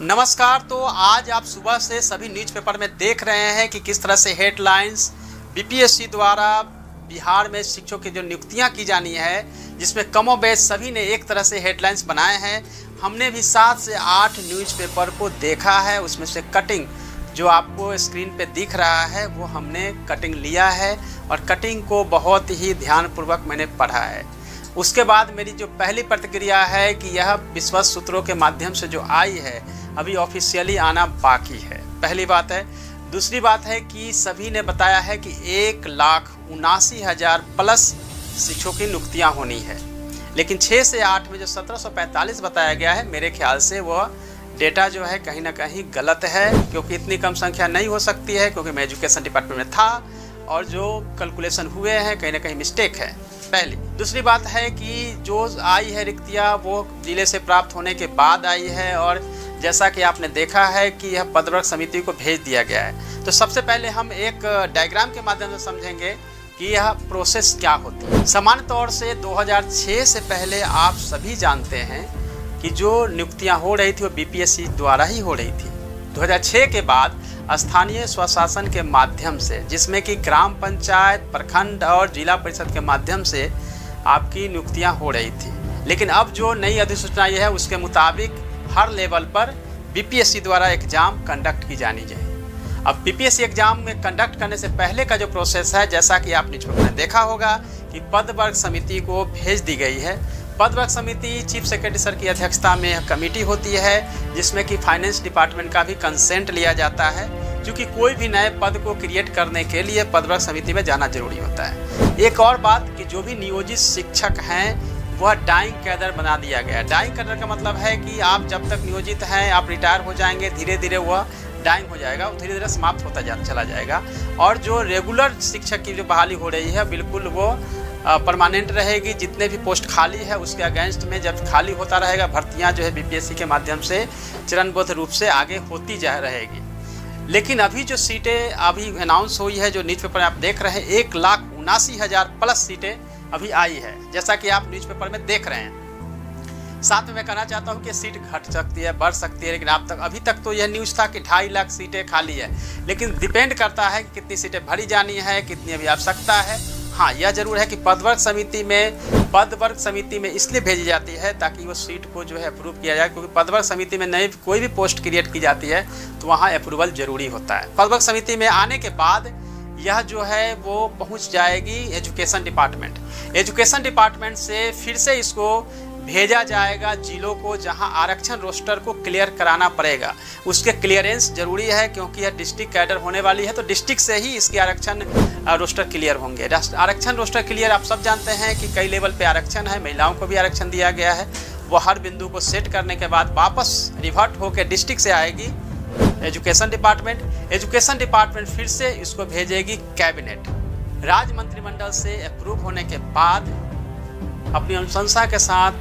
नमस्कार। तो आज आप सुबह से सभी न्यूज़पेपर में देख रहे हैं कि किस तरह से हेडलाइंस बीपीएससी द्वारा बिहार में शिक्षकों की जो नियुक्तियां की जानी है, जिसमें कमोबेश सभी ने एक तरह से हेडलाइंस बनाए हैं। हमने भी 7 से 8 न्यूज़पेपर को देखा है, उसमें से कटिंग जो आपको स्क्रीन पे दिख रहा है वो हमने कटिंग लिया है और कटिंग को बहुत ही ध्यानपूर्वक मैंने पढ़ा है। उसके बाद मेरी जो पहली प्रतिक्रिया है कि यह विश्वस्त सूत्रों के माध्यम से जो आई है अभी ऑफिशियली आना बाकी है, पहली बात है। दूसरी बात है कि सभी ने बताया है कि 1,79,000 प्लस शिक्षकों की नियुक्तियाँ होनी है, लेकिन 6 से 8 में जो 1745 बताया गया है, मेरे ख्याल से वह डेटा जो है कहीं ना कहीं गलत है, क्योंकि इतनी कम संख्या नहीं हो सकती है, क्योंकि मैं एजुकेशन डिपार्टमेंट में था और जो कैलकुलेशन हुए हैं कहीं ना कहीं मिस्टेक है, पहली। दूसरी बात है कि जो आई है रिक्तियाँ वो जिले से प्राप्त होने के बाद आई है और जैसा कि आपने देखा है कि यह पदवर्ग समिति को भेज दिया गया है। तो सबसे पहले हम एक डायग्राम के माध्यम से समझेंगे कि यह प्रोसेस क्या होती है। सामान्य तौर से 2006 से पहले आप सभी जानते हैं कि जो नियुक्तियां हो रही थी वो बीपीएससी द्वारा ही हो रही थी। 2006 के बाद स्थानीय स्वशासन के माध्यम से, जिसमें कि ग्राम पंचायत, प्रखंड और जिला परिषद के माध्यम से आपकी नियुक्तियां हो रही थी। लेकिन अब जो नई अधिसूचना ये है उसके मुताबिक हर लेवल पर बीपीएससी द्वारा एग्ज़ाम कंडक्ट की जानी चाहिए। अब बीपीएससी एग्ज़ाम में कंडक्ट करने से पहले का जो प्रोसेस है, जैसा कि आप न्यूज़पेपर में देखा होगा कि पदवर्ग समिति को भेज दी गई है। पदवर्ग समिति चीफ सेक्रेटरी सर की अध्यक्षता में कमेटी होती है, जिसमें कि फाइनेंस डिपार्टमेंट का भी कंसेंट लिया जाता है, क्योंकि कोई भी नए पद को क्रिएट करने के लिए पदवर्ग समिति में जाना जरूरी होता है। एक और बात कि जो भी नियोजित शिक्षक हैं वह डाइंग कैडर बना दिया गया है। डाइंग कैडर का मतलब है कि आप जब तक नियोजित हैं, आप रिटायर हो जाएंगे, धीरे धीरे वह डाइंग हो जाएगा, धीरे धीरे समाप्त होता चला जाएगा। और जो रेगुलर शिक्षक की जो बहाली हो रही है बिल्कुल वो परमानेंट रहेगी। जितने भी पोस्ट खाली है उसके अगेंस्ट में जब खाली होता रहेगा, भर्तियां जो है बीपीएससी के माध्यम से चरणबद्ध रूप से आगे होती जा रहेगी। लेकिन अभी जो सीटें अभी अनाउंस हुई है, जो न्यूज़पेपर आप देख रहे हैं, 1,79,000 प्लस सीटें अभी आई है, जैसा कि आप न्यूज़पेपर में देख रहे हैं। साथ में मैं कहना चाहता हूं कि सीट घट सकती है, बढ़ सकती है, लेकिन अभी तक तो यह न्यूज़ था कि 2.5 लाख सीटें खाली है। लेकिन डिपेंड करता है कि कितनी सीटें भरी जानी है, कितनी अभी आवश्यकता है। हाँ, यह जरूर है कि पदवर्ग समिति में इसलिए भेजी जाती है ताकि वो सीट को जो है अप्रूव किया जाए, क्योंकि पदवर्ग समिति में नई कोई भी पोस्ट क्रिएट की जाती है तो वहाँ अप्रूवल जरूरी होता है। पदवर्ग समिति में आने के बाद यह जो है वो पहुंच जाएगी एजुकेशन डिपार्टमेंट। एजुकेशन डिपार्टमेंट से फिर से इसको भेजा जाएगा जिलों को, जहां आरक्षण रोस्टर को क्लियर कराना पड़ेगा। उसके क्लियरेंस जरूरी है, क्योंकि यह डिस्ट्रिक्ट कैडर होने वाली है, तो डिस्ट्रिक्ट से ही इसके आरक्षण रोस्टर क्लियर होंगे। आरक्षण रोस्टर क्लियर आप सब जानते हैं कि कई लेवल पे आरक्षण है, महिलाओं को भी आरक्षण दिया गया है। वो हर बिंदु को सेट करने के बाद वापस रिवर्ट होकर डिस्ट्रिक्ट से आएगी एजुकेशन डिपार्टमेंट। एजुकेशन डिपार्टमेंट फिर से इसको भेजेगी कैबिनेट। राज्य मंत्रिमंडल से अप्रूव होने के बाद अपनी अनुशंसा के साथ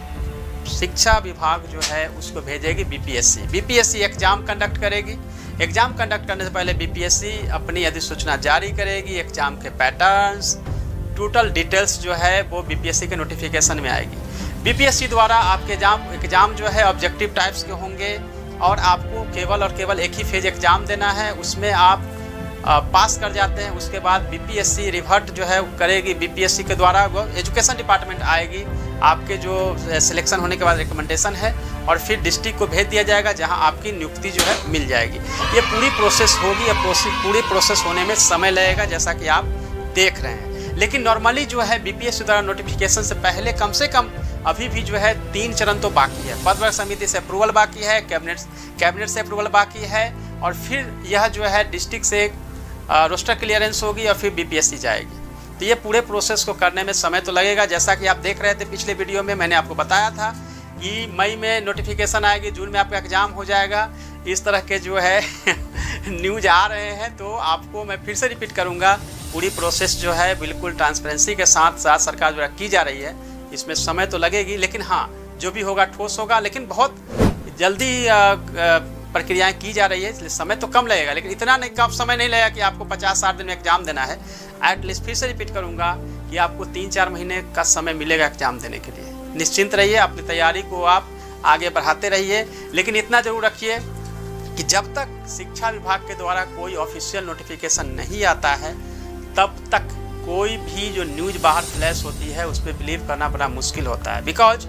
शिक्षा विभाग जो है उसको भेजेगी बीपीएससी। बीपीएससी एग्जाम कंडक्ट करेगी। एग्जाम कंडक्ट करने से पहले बीपीएससी अपनी अधिसूचना जारी करेगी। एग्जाम के पैटर्न्स, टोटल डिटेल्स जो है वो बीपीएससी के नोटिफिकेशन में आएगी। बीपीएससी द्वारा आपके एग्जाम जो है ऑब्जेक्टिव टाइप्स के होंगे और आपको केवल और केवल एक ही फेज एग्जाम देना है। उसमें आप पास कर जाते हैं, उसके बाद बीपीएससी रिवर्ट जो है करेगी। बीपीएससी के द्वारा वो एजुकेशन डिपार्टमेंट आएगी, आपके जो सिलेक्शन होने के बाद रिकमेंडेशन है, और फिर डिस्ट्रिक्ट को भेज दिया जाएगा, जहां आपकी नियुक्ति जो है मिल जाएगी। ये पूरी प्रोसेस होगी। ये पूरी प्रोसेस होने में समय लगेगा, जैसा कि आप देख रहे हैं। लेकिन नॉर्मली जो है बीपीएससी द्वारा नोटिफिकेशन से पहले कम से कम अभी भी जो है 3 चरण तो बाकी है। पदवर्ग समिति से अप्रूवल बाकी है, कैबिनेट से अप्रूवल बाकी है, और फिर यह जो है डिस्ट्रिक्ट से रोस्टर क्लियरेंस होगी और फिर बीपीएससी जाएगी। तो ये पूरे प्रोसेस को करने में समय तो लगेगा। जैसा कि आप देख रहे थे पिछले वीडियो में, मैंने आपको बताया था कि मई में नोटिफिकेशन आएगी, जून में आपका एग्जाम हो जाएगा। इस तरह के जो है न्यूज आ रहे हैं, तो आपको मैं फिर से रिपीट करूँगा, पूरी प्रोसेस जो है बिल्कुल ट्रांसपेरेंसी के साथ साथ सरकार द्वारा की जा रही है। इसमें समय तो लगेगी, लेकिन हाँ, जो भी होगा ठोस होगा, लेकिन बहुत जल्दी प्रक्रियाएं की जा रही है, इसलिए समय तो कम लगेगा, लेकिन इतना नहीं कम समय नहीं लगेगा कि आपको 50-60 दिन में एग्जाम देना है। एटलीस्ट फिर से रिपीट करूंगा कि आपको 3-4 महीने का समय मिलेगा एग्जाम देने के लिए। निश्चिंत रहिए, अपनी तैयारी को आप आगे बढ़ाते रहिए। लेकिन इतना जरूर रखिए, कि जब तक शिक्षा विभाग के द्वारा कोई ऑफिशियल नोटिफिकेशन नहीं आता है तब तक कोई भी जो न्यूज़ बाहर फ्लैश होती है उस पर बिलीव करना बड़ा मुश्किल होता है। बिकॉज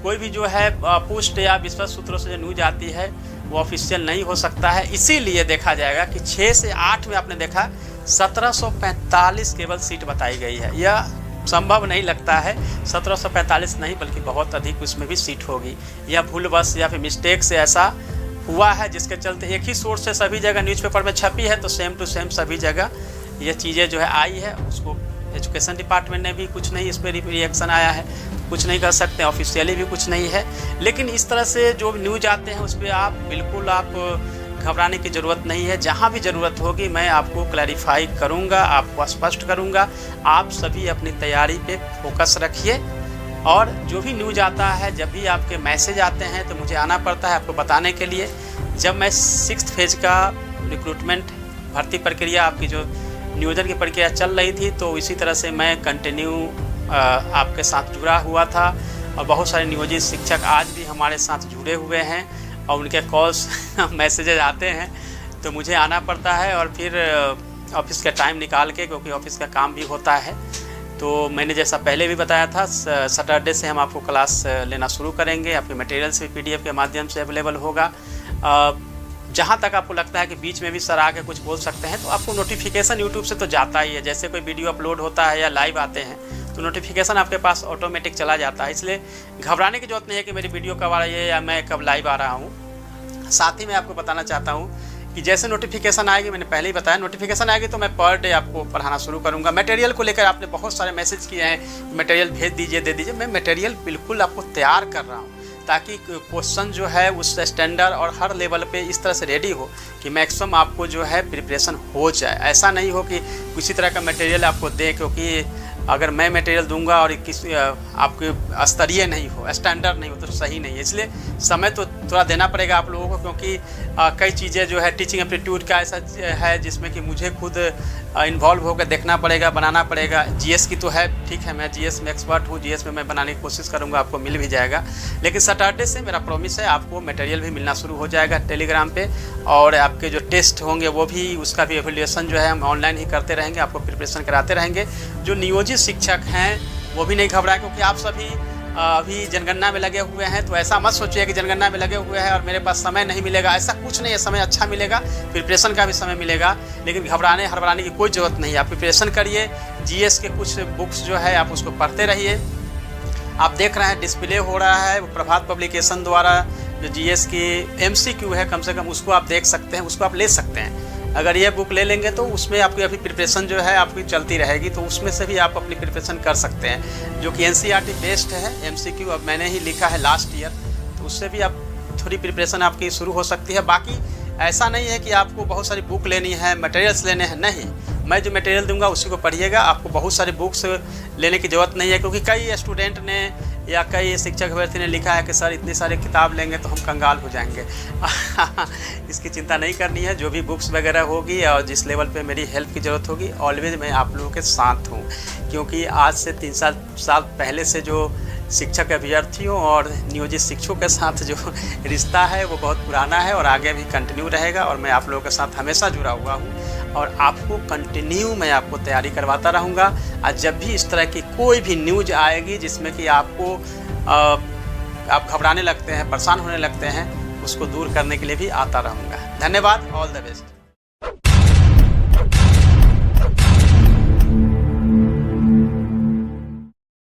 कोई भी जो है पोस्ट या विश्वस्त सूत्रों से जो न्यूज़ आती है वो ऑफिशियल नहीं हो सकता है। इसीलिए देखा जाएगा कि 6 से 8 में आपने देखा 1745 केवल सीट बताई गई है। यह संभव नहीं लगता है, 1745 नहीं बल्कि बहुत अधिक उसमें भी सीट होगी। यह भूलवश या फिर मिस्टेक से ऐसा हुआ है, जिसके चलते एक ही सोर्स से सभी जगह न्यूज़पेपर में छपी है तो सेम टू सेम सभी जगह ये चीज़ें जो है आई है। उसको एजुकेशन डिपार्टमेंट ने भी कुछ नहीं इस पर रिएक्शन आया है, कुछ नहीं कर सकते, ऑफिशियली भी कुछ नहीं है। लेकिन इस तरह से जो न्यूज़ आते हैं उस पर आप बिल्कुल घबराने की ज़रूरत नहीं है। जहाँ भी ज़रूरत होगी मैं आपको क्लैरिफाई करूँगा, आपको स्पष्ट करूँगा। आप सभी अपनी तैयारी पे फोकस रखिए और जो भी न्यूज़ आता है, जब भी आपके मैसेज आते हैं तो मुझे आना पड़ता है आपको बताने के लिए। जब मैं 6th फेज का रिक्रूटमेंट भर्ती प्रक्रिया आपकी जो नियोजन की प्रक्रिया चल रही थी तो इसी तरह से मैं कंटिन्यू आपके साथ जुड़ा हुआ था और बहुत सारे नियोजित शिक्षक आज भी हमारे साथ जुड़े हुए हैं और उनके कॉल्स मैसेजेज आते हैं तो मुझे आना पड़ता है और फिर ऑफिस का टाइम निकाल के, क्योंकि ऑफिस का काम भी होता है। तो मैंने जैसा पहले भी बताया था सैटरडे से हम आपको क्लास लेना शुरू करेंगे। आपके मटेरियल्स भी PDF के माध्यम से अवेलेबल होगा। जहाँ तक आपको लगता है कि बीच में भी सर आके कुछ बोल सकते हैं तो आपको नोटिफिकेशन यूट्यूब से तो जाता ही है। जैसे कोई वीडियो अपलोड होता है या लाइव आते हैं तो नोटिफिकेशन आपके पास ऑटोमेटिक चला जाता है। इसलिए घबराने की जरूरत नहीं है कि मेरी वीडियो कब आ रही है या मैं कब लाइव आ रहा हूँ। साथ ही मैं आपको बताना चाहता हूँ कि जैसे नोटिफिकेशन आएगी, मैंने पहले ही बताया, नोटिफिकेशन आएगी तो मैं पर डे आपको पढ़ाना शुरू करूँगा। मटेरियल को लेकर आपने बहुत सारे मैसेज किए हैं, मटेरियल भेज दीजिए, दे दीजिए। मैं मटेरियल बिल्कुल आपको तैयार कर रहा हूँ ताकि क्वेश्चन जो है उस स्टैंडर्ड और हर लेवल पे इस तरह से रेडी हो कि मैक्सिमम आपको जो है प्रिपरेशन हो जाए। ऐसा नहीं हो कि किसी तरह का मटेरियल आपको दें, क्योंकि अगर मैं मटेरियल दूंगा और किसी आपके स्तरीय नहीं हो, स्टैंडर्ड नहीं हो तो सही नहीं है। इसलिए समय तो थोड़ा देना पड़ेगा आप लोगों को, क्योंकि कई चीज़ें जो है टीचिंग एप्टीट्यूड का ऐसा है जिसमें कि मुझे खुद इन्वॉल्व होकर देखना पड़ेगा, बनाना पड़ेगा। GS की तो है, ठीक है, मैं GS में एक्सपर्ट हूँ, GS में मैं बनाने की कोशिश करूँगा, आपको मिल भी जाएगा। लेकिन सैटरडे से मेरा प्रॉमिस है आपको मटेरियल भी मिलना शुरू हो जाएगा टेलीग्राम पे, और आपके जो टेस्ट होंगे वो भी, उसका भी एवेल्यूएशन जो है हम ऑनलाइन ही करते रहेंगे, आपको प्रिपरेशन कराते रहेंगे। जो नियोजित शिक्षक हैं वो भी नहीं घबराएं, क्योंकि आप सभी अभी जनगणना में लगे हुए हैं। तो ऐसा मत सोचिए कि जनगणना में लगे हुए हैं और मेरे पास समय नहीं मिलेगा, ऐसा कुछ नहीं है। समय अच्छा मिलेगा, प्रिपरेशन का भी समय मिलेगा, लेकिन घबराने की कोई ज़रूरत नहीं है। आप प्रिपरेशन करिए, GS के कुछ बुक्स जो है आप उसको पढ़ते रहिए। आप देख रहे हैं डिस्प्ले हो रहा है, वो प्रभात पब्लिकेशन द्वारा जो GS की MCQ है, कम से कम उसको आप देख सकते हैं, उसको आप ले सकते हैं। अगर ये बुक ले लेंगे तो उसमें आपकी अभी प्रिपरेशन जो है आपकी चलती रहेगी, तो उसमें से भी आप अपनी प्रिपरेशन कर सकते हैं, जो कि NCERT बेस्ड है। MCQ अब मैंने ही लिखा है लास्ट ईयर, तो उससे भी आप थोड़ी प्रिपरेशन आपकी शुरू हो सकती है। बाकी ऐसा नहीं है कि आपको बहुत सारी बुक लेनी है, मटेरियल्स लेने हैं, नहीं। मैं जो मटेरियल दूंगा उसी को पढ़िएगा। आपको बहुत सारी बुक्स लेने की ज़रूरत नहीं है, क्योंकि कई स्टूडेंट ने या कई शिक्षक अभ्यर्थी ने लिखा है कि सर इतनी सारी किताब लेंगे तो हम कंगाल हो जाएंगे। इसकी चिंता नहीं करनी है। जो भी बुक्स वगैरह होगी और जिस लेवल पे मेरी हेल्प की ज़रूरत होगी, ऑलवेज मैं आप लोगों के साथ हूँ, क्योंकि आज से 3 साल पहले से जो शिक्षक अभ्यर्थियों और नियोजित शिक्षकों के साथ जो रिश्ता है वो बहुत पुराना है और आगे भी कंटिन्यू रहेगा। और मैं आप लोगों के साथ हमेशा जुड़ा हुआ हूँ और आपको कंटिन्यू मैं आपको तैयारी करवाता रहूँगा। आज जब भी इस तरह की कोई भी न्यूज़ आएगी जिसमें कि आपको आप घबराने लगते हैं, परेशान होने लगते हैं, उसको दूर करने के लिए भी आता रहूँगा। धन्यवाद, ऑल द बेस्ट।